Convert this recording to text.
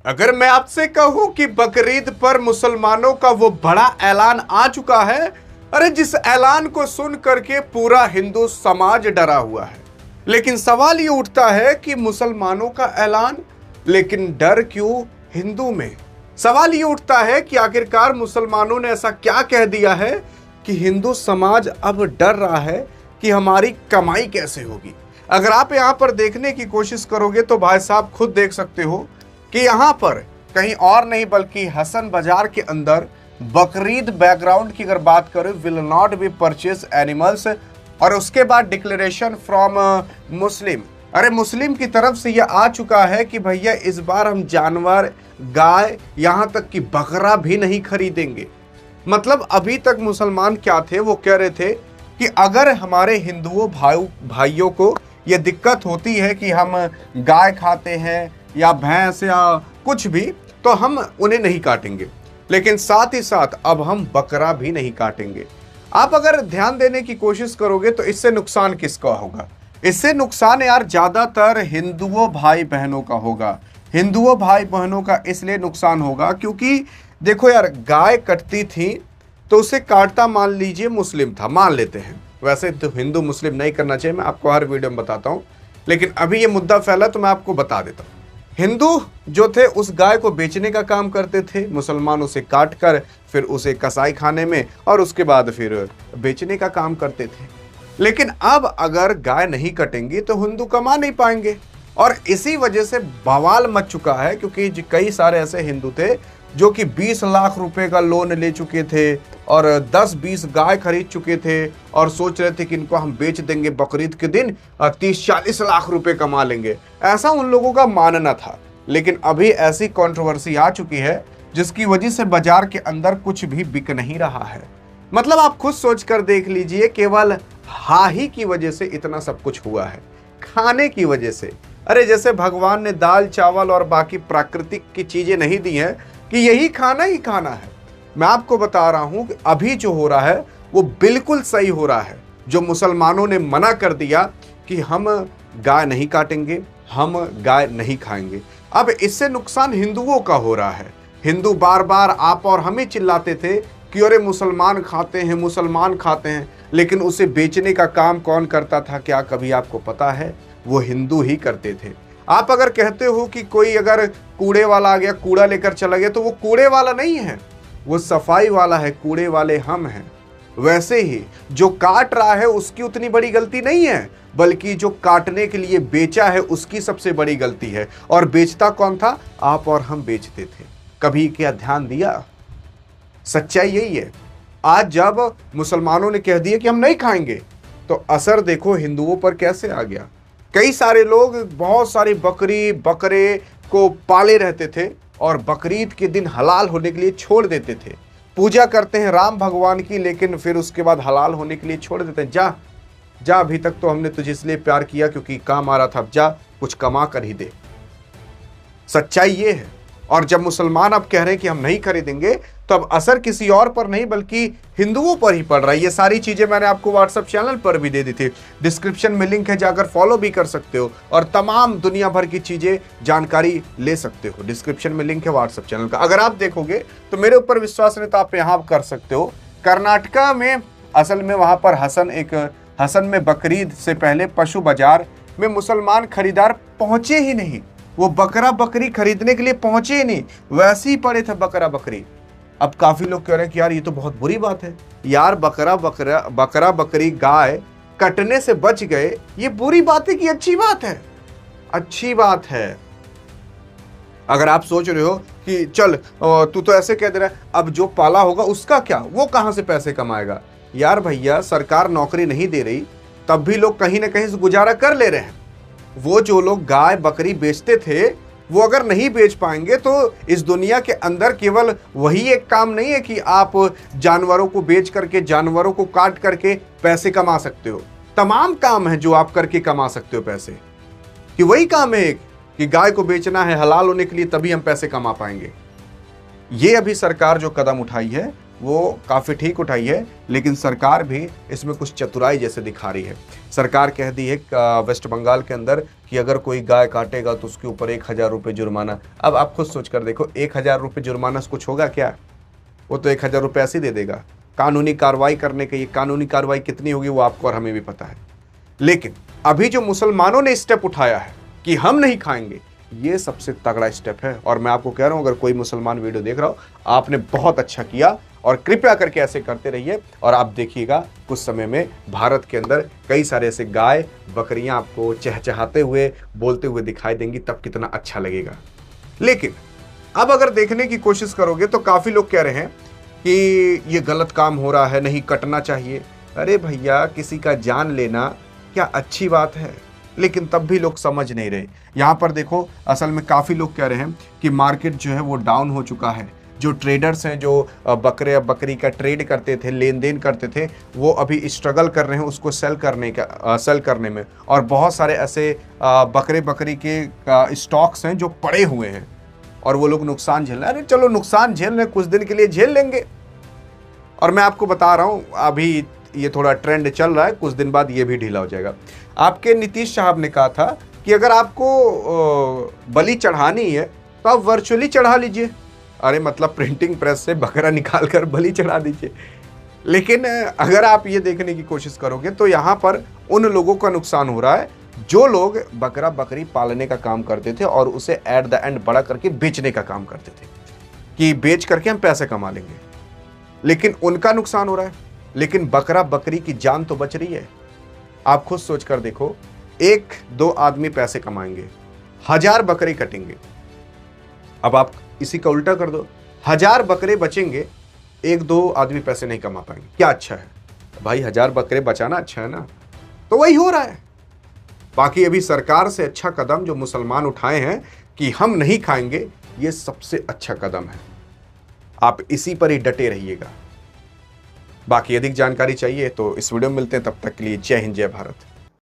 अगर मैं आपसे कहूं कि बकरीद पर मुसलमानों का वो बड़ा ऐलान आ चुका है, अरे जिस ऐलान को सुन करके पूरा हिंदू समाज डरा हुआ है। लेकिन सवाल ये उठता है कि मुसलमानों का ऐलान, लेकिन डर क्यों हिंदू में? सवाल ये उठता है कि आखिरकार मुसलमानों ने ऐसा क्या कह दिया है कि हिंदू समाज अब डर रहा है कि हमारी कमाई कैसे होगी। अगर आप यहां पर देखने की कोशिश करोगे तो भाई साहब खुद देख सकते हो कि यहां पर कहीं और नहीं बल्कि हसन बाजार के अंदर बकरीद बैकग्राउंड की अगर बात करें, will not be purchase animals, और उसके बाद डिक्लेरेशन फ्रॉम मुस्लिम। अरे मुस्लिम की तरफ से यह आ चुका है कि भैया इस बार हम जानवर, गाय, यहां तक कि बकरा भी नहीं खरीदेंगे। मतलब अभी तक मुसलमान क्या थे, वो कह रहे थे कि अगर हमारे हिंदुओं भाइयों को यह दिक्कत होती है कि हम गाय खाते हैं या भैंस या कुछ भी, तो हम उन्हें नहीं काटेंगे, लेकिन साथ ही साथ अब हम बकरा भी नहीं काटेंगे। आप अगर ध्यान देने की कोशिश करोगे तो इससे नुकसान किसका होगा? इससे नुकसान यार ज्यादातर हिंदुओं भाई बहनों का होगा। हिंदुओं भाई बहनों का इसलिए नुकसान होगा क्योंकि देखो यार, गाय कटती थी तो उसे काटता मान लीजिए मुस्लिम था, मान लेते हैं। वैसे तो हिंदू मुस्लिम नहीं करना चाहिए, मैं आपको हर वीडियो में बताता हूं, लेकिन अभी ये मुद्दा फैला तो मैं आपको बता देता हूं। हिंदू जो थे उस गाय को बेचने का काम करते थे, मुसलमान उसे काट कर फिर उसे कसाई खाने में और उसके बाद फिर बेचने का काम करते थे। लेकिन अब अगर गाय नहीं कटेंगी तो हिंदू कमा नहीं पाएंगे, और इसी वजह से बवाल मच चुका है। क्योंकि कई सारे ऐसे हिंदू थे जो कि 20 लाख रुपए का लोन ले चुके थे और 10-20 गाय खरीद चुके थे और सोच रहे थे कि इनको हम बेच देंगे बकरीद के दिन, 30-40 लाख रुपए कमा लेंगे, ऐसा उन लोगों का मानना था। लेकिन अभी ऐसी कंट्रोवर्सी आ चुकी है जिसकी वजह से बाजार के अंदर कुछ भी बिक नहीं रहा है। मतलब आप खुद सोच कर देख लीजिए, केवल हाही की वजह से इतना सब कुछ हुआ है, खाने की वजह से। अरे जैसे भगवान ने दाल चावल और बाकी प्राकृतिक की चीजें नहीं दी हैं कि यही खाना ही खाना है। मैं आपको बता रहा हूं कि अभी जो हो रहा है वो बिल्कुल सही हो रहा है। जो मुसलमानों ने मना कर दिया कि हम गाय नहीं काटेंगे, हम गाय नहीं खाएंगे, अब इससे नुकसान हिंदुओं का हो रहा है। हिंदू बार बार आप और हम ही चिल्लाते थे कि अरे मुसलमान खाते हैं, मुसलमान खाते हैं, लेकिन उसे बेचने का काम कौन करता था, क्या कभी आपको पता है? वो हिंदू ही करते थे। आप अगर कहते हो कि कोई अगर कूड़े वाला आ गया, कूड़ा लेकर चला गया, तो वो कूड़े वाला नहीं है, वो सफाई वाला है, कूड़े वाले हम हैं। वैसे ही जो काट रहा है उसकी उतनी बड़ी गलती नहीं है, बल्कि जो काटने के लिए बेचा है उसकी सबसे बड़ी गलती है। और बेचता कौन था? आप और हम बेचते थे। कभी क्या ध्यान दिया? सच्चाई यही है। आज जब मुसलमानों ने कह दिया कि हम नहीं खाएंगे, तो असर देखो हिंदुओं पर कैसे आ गया। कई सारे लोग बहुत सारी बकरी बकरे को पाले रहते थे और बकरीद के दिन हलाल होने के लिए छोड़ देते थे। पूजा करते हैं राम भगवान की, लेकिन फिर उसके बाद हलाल होने के लिए छोड़ देते हैं। जा जा, अभी तक तो हमने तुझे इसलिए प्यार किया क्योंकि काम आ रहा था, अब जा कुछ कमा कर ही दे। सच्चाई ये है। और जब मुसलमान अब कह रहे हैं कि हम नहीं खरीदेंगे, तो अब असर किसी और पर नहीं बल्कि हिंदुओं पर ही पड़ रहा है। ये सारी चीजें मैंने आपको व्हाट्सएप चैनल पर भी दे दी थी, डिस्क्रिप्शन में लिंक है, जाकर फॉलो भी कर सकते हो और तमाम दुनिया भर की चीजें जानकारी ले सकते हो। डिस्क्रिप्शन में लिंक है व्हाट्सएप चैनल का, अगर आप देखोगे तो मेरे ऊपर विश्वास नहीं तो आप यहाँ कर सकते हो। कर्नाटका में असल में वहां पर हसन में बकरीद से पहले पशु बाजार में मुसलमान खरीदार पहुंचे ही नहीं। वो बकरा बकरी खरीदने के लिए पहुंचे ही नहीं, वैसे ही पड़े थे बकरा बकरी। अब काफी लोग कह रहे हैं कि यार ये तो बहुत बुरी बात है यार, बकरा बकरी गाय कटने से बच गए, ये बुरी बात है कि अच्छी बात है? अच्छी बात है। अगर आप सोच रहे हो कि चल तू तो ऐसे कह दे रहा है, अब जो पाला होगा उसका क्या, वो कहां से पैसे कमाएगा? यार भैया, सरकार नौकरी नहीं दे रही, तब भी लोग कहीं ना कहीं से गुजारा कर ले रहे हैं। वो जो लोग गाय बकरी बेचते थे, वो अगर नहीं बेच पाएंगे तो इस दुनिया के अंदर केवल वही एक काम नहीं है कि आप जानवरों को बेच करके, जानवरों को काट करके पैसे कमा सकते हो। तमाम काम है जो आप करके कमा सकते हो पैसे, कि वही काम है एक कि गाय को बेचना है हलाल होने के लिए, तभी हम पैसे कमा पाएंगे। ये अभी सरकार जो कदम उठाई है वो काफ़ी ठीक उठाई है, लेकिन सरकार भी इसमें कुछ चतुराई जैसे दिखा रही है। सरकार कह दी है वेस्ट बंगाल के अंदर कि अगर कोई गाय काटेगा तो उसके ऊपर 1,000 रुपये जुर्माना। अब आप खुद सोच कर देखो, 1,000 रुपये जुर्माना से कुछ होगा क्या? वो तो 1,000 रुपये ऐसे ही दे देगा। कानूनी कार्रवाई करने के, ये कानूनी कार्रवाई कितनी होगी वो आपको और हमें भी पता है। लेकिन अभी जो मुसलमानों ने स्टेप उठाया है कि हम नहीं खाएंगे, ये सबसे तगड़ा स्टेप है। और मैं आपको कह रहा हूं, अगर कोई मुसलमान वीडियो देख रहा हो, आपने बहुत अच्छा किया और कृपया करके ऐसे करते रहिए। और आप देखिएगा कुछ समय में भारत के अंदर कई सारे ऐसे गाय बकरियां आपको चहचहाते हुए, बोलते हुए दिखाई देंगी, तब कितना अच्छा लगेगा। लेकिन अब अगर देखने की कोशिश करोगे तो काफी लोग कह रहे हैं कि ये गलत काम हो रहा है, नहीं कटना चाहिए। अरे भैया, किसी का जान लेना क्या अच्छी बात है? लेकिन तब भी लोग समझ नहीं रहे। यहाँ पर देखो, असल में काफ़ी लोग कह रहे हैं कि मार्केट जो है वो डाउन हो चुका है। जो ट्रेडर्स हैं, जो बकरे या बकरी का ट्रेड करते थे, लेन देन करते थे, वो अभी स्ट्रगल कर रहे हैं उसको सेल करने में। और बहुत सारे ऐसे बकरे बकरी के स्टॉक्स हैं जो पड़े हुए हैं और वो लोग नुकसान झेल रहे हैं। अरे चलो, नुकसान झेल रहे हैं, कुछ दिन के लिए झेल लेंगे। और मैं आपको बता रहा हूँ, अभी ये थोड़ा ट्रेंड चल रहा है, कुछ दिन बाद ये भी ढीला हो जाएगा। आपके नीतीश साहब ने कहा था कि अगर आपको बलि चढ़ानी है तो आप वर्चुअली चढ़ा लीजिए। अरे मतलब प्रिंटिंग प्रेस से बकरा निकाल कर बलि चढ़ा दीजिए। लेकिन अगर आप ये देखने की कोशिश करोगे तो यहाँ पर उन लोगों का नुकसान हो रहा है जो लोग बकरा बकरी पालने का काम करते थे और उसे एट द एंड बड़ा करके बेचने का काम करते थे कि बेच करके हम पैसे कमा लेंगे। लेकिन उनका नुकसान हो रहा है। लेकिन बकरा बकरी की जान तो बच रही है। आप खुद सोच कर देखो, 1-2 आदमी पैसे कमाएंगे, 1000 बकरे कटेंगे। अब आप इसी का उल्टा कर दो, 1000 बकरे बचेंगे, 1-2 आदमी पैसे नहीं कमा पाएंगे। क्या अच्छा है भाई? 1000 बकरे बचाना अच्छा है ना? तो वही हो रहा है। बाकी अभी सरकार से अच्छा कदम जो मुसलमान उठाए हैं कि हम नहीं खाएंगे, ये सबसे अच्छा कदम है। आप इसी पर ही डटे रहिएगा। बाकी अधिक जानकारी चाहिए तो इस वीडियो में मिलते हैं। तब तक के लिए जय हिंद, जय भारत।